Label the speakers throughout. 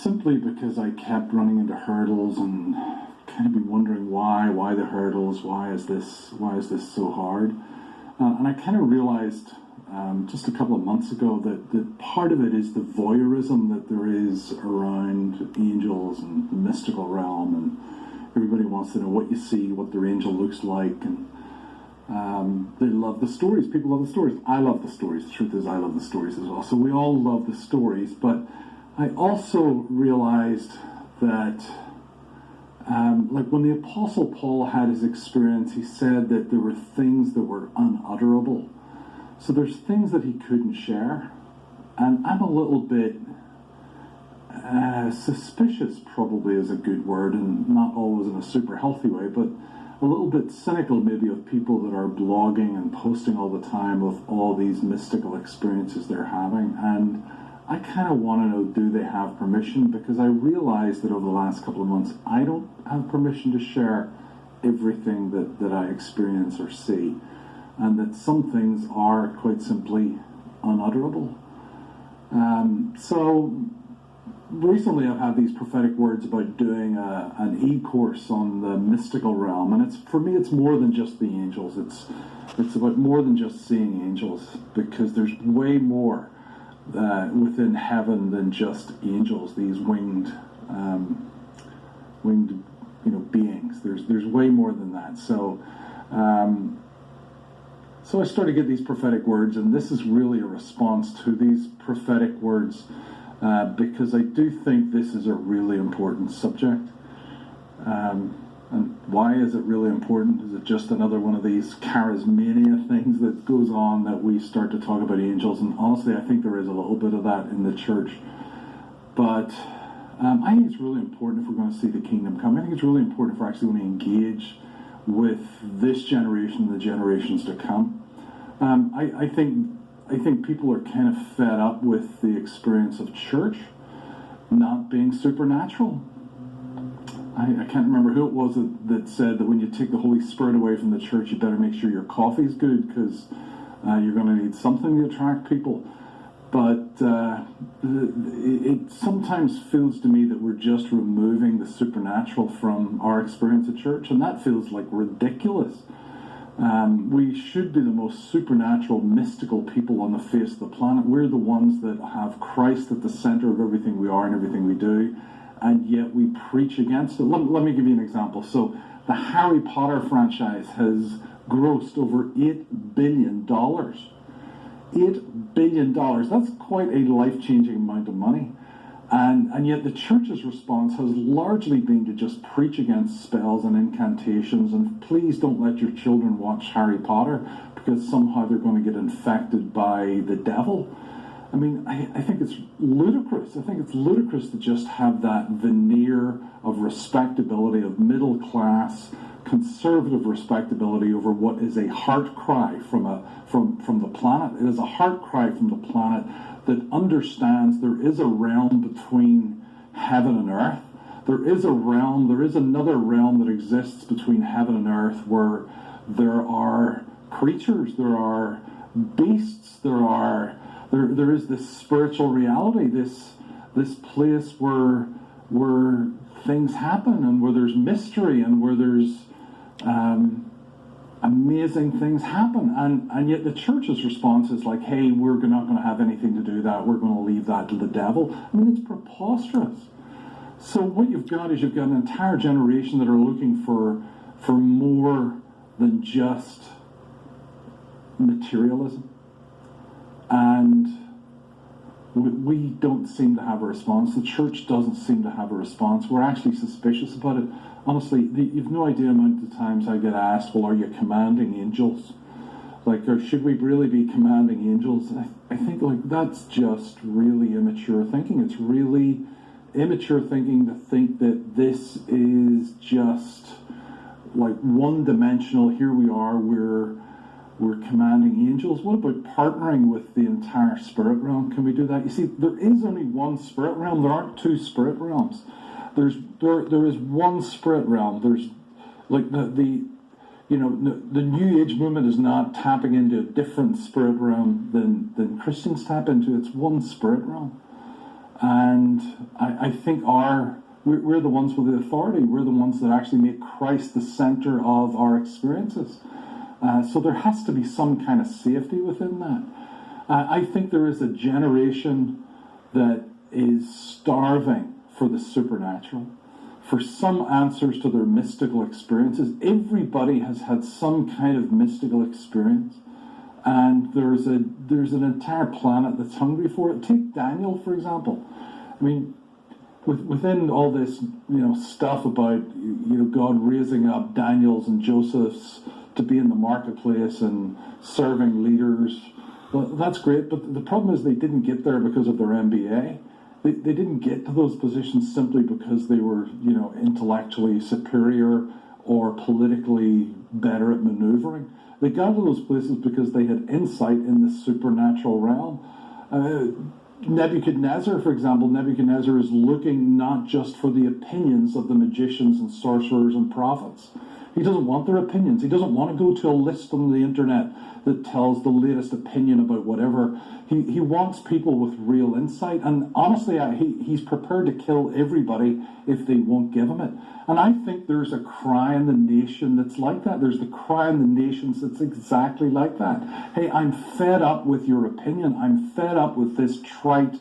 Speaker 1: simply because I kept running into hurdles and kind of been wondering why the hurdles, why is this so hard? And I kind of realized just a couple of months ago that part of it is the voyeurism that there is around angels and the mystical realm, and everybody wants to know what you see, what their angel looks like, and they love the stories. People love the stories. I love the stories. The truth is, I love the stories as well. So we all love the stories, but I also realized that like when the Apostle Paul had his experience, he said that there were things that were unutterable. So there's things that he couldn't share. And I'm a little bit suspicious, probably is a good word, and not always in a super healthy way, but a little bit cynical maybe of people that are blogging and posting all the time of all these mystical experiences they're having. And I kind of want to know, do they have permission? Because I realized that over the last couple of months, I don't have permission to share everything that I experience or see. And that some things are quite simply unutterable. So recently I've had these prophetic words about doing an e-course on the mystical realm. And for me, it's more than just the angels. It's about more than just seeing angels, because there's way more within heaven than just angels, these winged beings. There's way more than that. So I started to get these prophetic words, and this is really a response to these prophetic words, because I do think this is a really important subject. And why is it really important? Is it just another one of these charismania things that goes on that we start to talk about angels? And honestly, I think there is a little bit of that in the church. But I think it's really important if we're going to see the kingdom come. I think it's really important if we're actually going to engage with this generation and the generations to come. I think people are kind of fed up with the experience of church not being supernatural. I can't remember who it was that said that when you take the Holy Spirit away from the church, you better make sure your coffee's good, because you're going to need something to attract people. But it sometimes feels to me that we're just removing the supernatural from our experience of church, and that feels like ridiculous. We should be the most supernatural, mystical people on the face of the planet. We're the ones that have Christ at the center of everything we are and everything we do, and yet we preach against it. Let me give you an example. So the Harry Potter franchise has grossed over $8 billion. $8 billion. That's quite a life-changing amount of money. And yet the church's response has largely been to just preach against spells and incantations, and please don't let your children watch Harry Potter because somehow they're going to get infected by the devil. I mean, I think it's ludicrous. I think it's ludicrous to just have that veneer of respectability, of middle class, conservative respectability over what is a heart cry from the planet. It is a heart cry from the planet that understands there is a realm between heaven and earth. There is another realm that exists between heaven and earth, where there are creatures, there are beasts, there is this spiritual reality, this place where things happen, and where there's mystery, and where there's amazing things happen. And yet the church's response is like, hey, we're not going to have anything to do with that. We're going to leave that to the devil. I mean, it's preposterous. So what you've got is you've got an entire generation that are looking for more than just materialism. And we don't seem to have a response. The church doesn't seem to have a response. We're actually suspicious about it. Honestly, you've no idea the amount of times I get asked, well, are you commanding angels? Like, or should we really be commanding angels? I think, like, that's just really immature thinking. It's really immature thinking to think that this is just, like, one-dimensional. Here we are, we're commanding angels. What about partnering with the entire spirit realm? Can we do that? You see, there is only one spirit realm. There aren't two spirit realms. There is one spirit realm. There's like the New Age movement is not tapping into a different spirit realm than Christians tap into. It's one spirit realm. And I think we're the ones with the authority. We're the ones that actually make Christ the center of our experiences. So there has to be some kind of safety within that. I think there is a generation that is starving for the supernatural, for some answers to their mystical experiences. Everybody has had some kind of mystical experience, and there's an entire planet that's hungry for it. Take Daniel, for example. I mean, within all this, stuff about God raising up Daniels and Josephs to be in the marketplace and serving leaders. Well, that's great, but the problem is they didn't get there because of their MBA. They didn't get to those positions simply because they were, intellectually superior or politically better at maneuvering. They got to those places because they had insight in the supernatural realm. Nebuchadnezzar, for example, Nebuchadnezzar is looking not just for the opinions of the magicians and sorcerers and prophets. He doesn't want their opinions. He doesn't want to go to a list on the internet that tells the latest opinion about whatever. He wants people with real insight. And honestly, he's prepared to kill everybody if they won't give him it. And I think there's a cry in the nation that's like that. There's the cry in the nations that's exactly like that. Hey, I'm fed up with your opinion. I'm fed up with this trite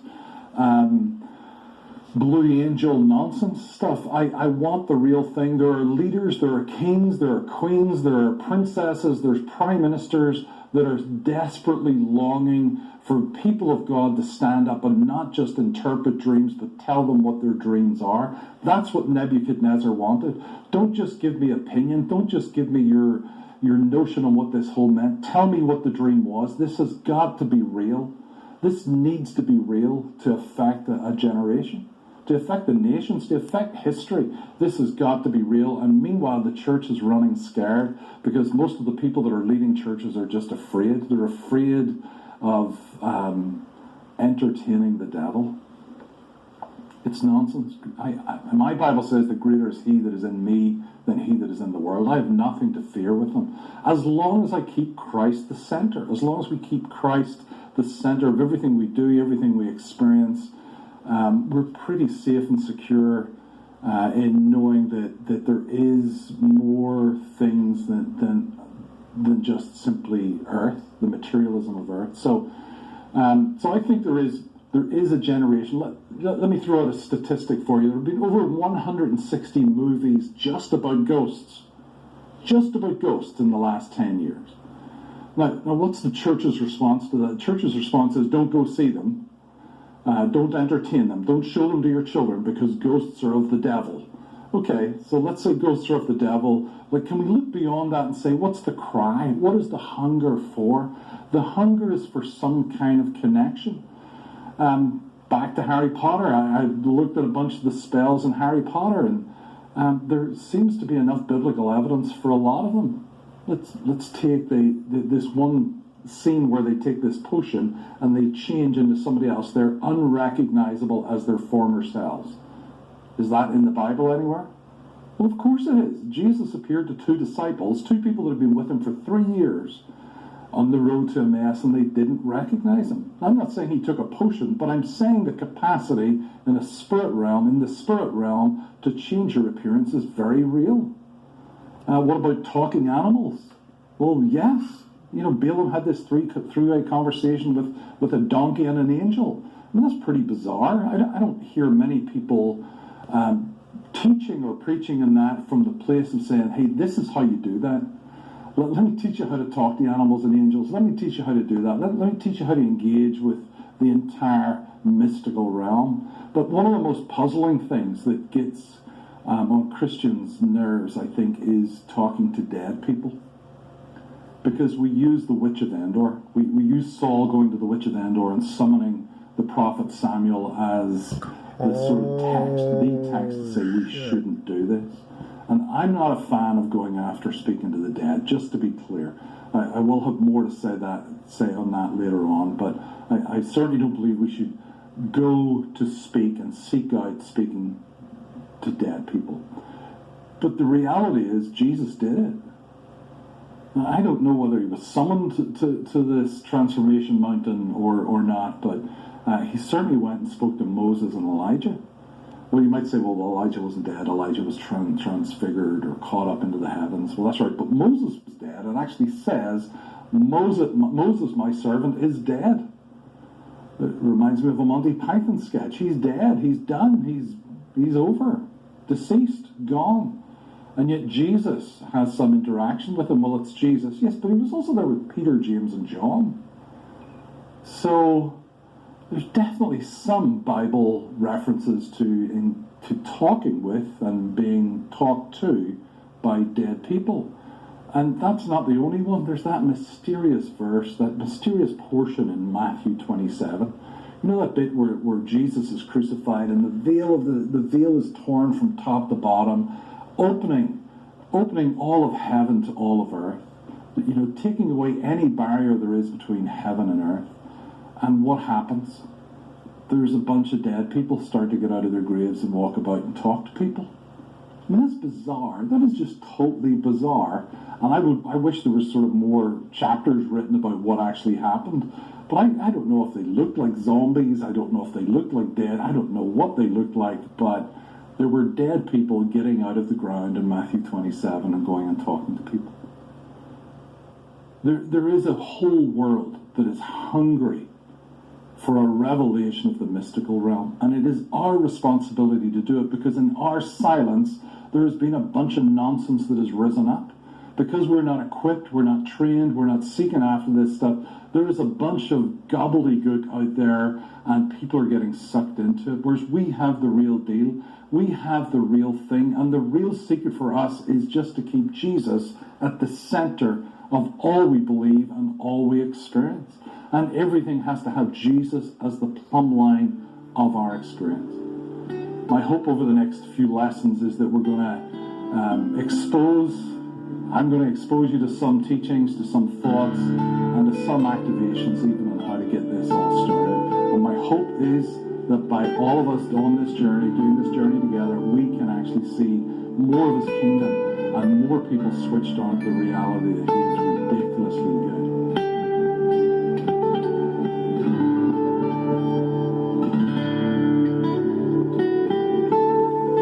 Speaker 1: Blue Angel nonsense stuff. I want the real thing. There are leaders, there are kings, there are queens, there are princesses, there's prime ministers that are desperately longing for people of God to stand up and not just interpret dreams, but tell them what their dreams are. That's what Nebuchadnezzar wanted. Don't just give me opinion. Don't just give me your notion on what this whole meant. Tell me what the dream was. This has got to be real. This needs to be real to affect a generation, to affect the nations, to affect history. This has got to be real. And meanwhile, the church is running scared because most of the people that are leading churches are just afraid. They're afraid of entertaining the devil. It's nonsense. My Bible says that greater is he that is in me than he that is in the world. I have nothing to fear with him. As long as I keep Christ the center, as long as we keep Christ the center of everything we do, everything we experience, we're pretty safe and secure in knowing that there is more things than just simply earth, the materialism of earth. So I think there is a generation. Let me throw out a statistic for you. There have been over 160 movies just about ghosts in the last 10 years. Now what's the church's response to that? The church's response is don't go see them. Don't entertain them. Don't show them to your children because ghosts are of the devil. Okay, so let's say ghosts are of the devil. Can we look beyond that and say, what's the cry? What is the hunger for? The hunger is for some kind of connection. Back to Harry Potter. I looked at a bunch of the spells in Harry Potter, and there seems to be enough biblical evidence for a lot of them. Let's take this one scene where they take this potion and they change into somebody else. They're unrecognizable as their former selves. Is that in the Bible anywhere? Well, of course it is. Jesus appeared to two disciples, two people that had been with him for 3 years on the road to Emmaus, and they didn't recognize him. I'm not saying he took a potion, but I'm saying the capacity in the spirit realm, to change your appearance is very real. What about talking animals? Well, yes. Balaam had this three-way conversation with a donkey and an angel. I mean, that's pretty bizarre. I don't hear many people teaching or preaching in that from the place of saying, hey, this is how you do that. Let me teach you how to talk to animals and angels. Let me teach you how to do that. Let me teach you how to engage with the entire mystical realm. But one of the most puzzling things that gets on Christians' nerves, I think, is talking to dead people. Because we use the Witch of Endor. We use Saul going to the Witch of Endor and summoning the prophet Samuel as the sort of the text to say we shouldn't do this. And I'm not a fan of going after speaking to the dead, just to be clear. I will have more to say on that later on, but I certainly don't believe we should go to speak and seek out speaking to dead people. But the reality is Jesus did it. Now, I don't know whether he was summoned to this transformation mountain or not, but He certainly went and spoke to Moses and Elijah. Well, you might say, well, Elijah wasn't dead. Elijah was transfigured or caught up into the heavens. Well, that's right. But Moses was dead. It actually says, Moses, my servant, is dead. It reminds me of a Monty Python sketch. He's dead. He's done. He's over. Deceased. Gone. And yet Jesus has some interaction with him. Well, it's Jesus. Yes, but he was also there with Peter, James, and John. So there's definitely some Bible references to talking with and being talked to by dead people. And that's not the only one. There's that mysterious verse, that mysterious portion in Matthew 27. You know that bit where Jesus is crucified and the veil is torn from top to bottom, opening all of heaven to all of earth. You know, taking away any barrier there is between heaven and earth. And what happens? There's a bunch of dead people start to get out of their graves and walk about and talk to people. I mean, that's bizarre. That is just totally bizarre. And I wish there was sort of more chapters written about what actually happened. But I don't know if they looked like zombies. I don't know if they looked like dead. I don't know what they looked like. But there were dead people getting out of the ground in Matthew 27 and going and talking to people. There is a whole world that is hungry for a revelation of the mystical realm. And it is our responsibility to do it, because in our silence, there has been a bunch of nonsense that has risen up. Because we're not equipped, we're not trained, we're not seeking after this stuff, there is a bunch of gobbledygook out there, and people are getting sucked into it. Whereas we have the real deal. We have the real thing. And the real secret for us is just to keep Jesus at the center of all we believe and all we experience. And everything has to have Jesus as the plumb line of our experience. My hope over the next few lessons is that we're going to I'm going to expose you to some teachings, to some thoughts, and to some activations even on how to get this all started. And my hope is that by all of us on this journey, doing this journey together, we can actually see more of his kingdom and more people switched on to the reality that he is ridiculously good.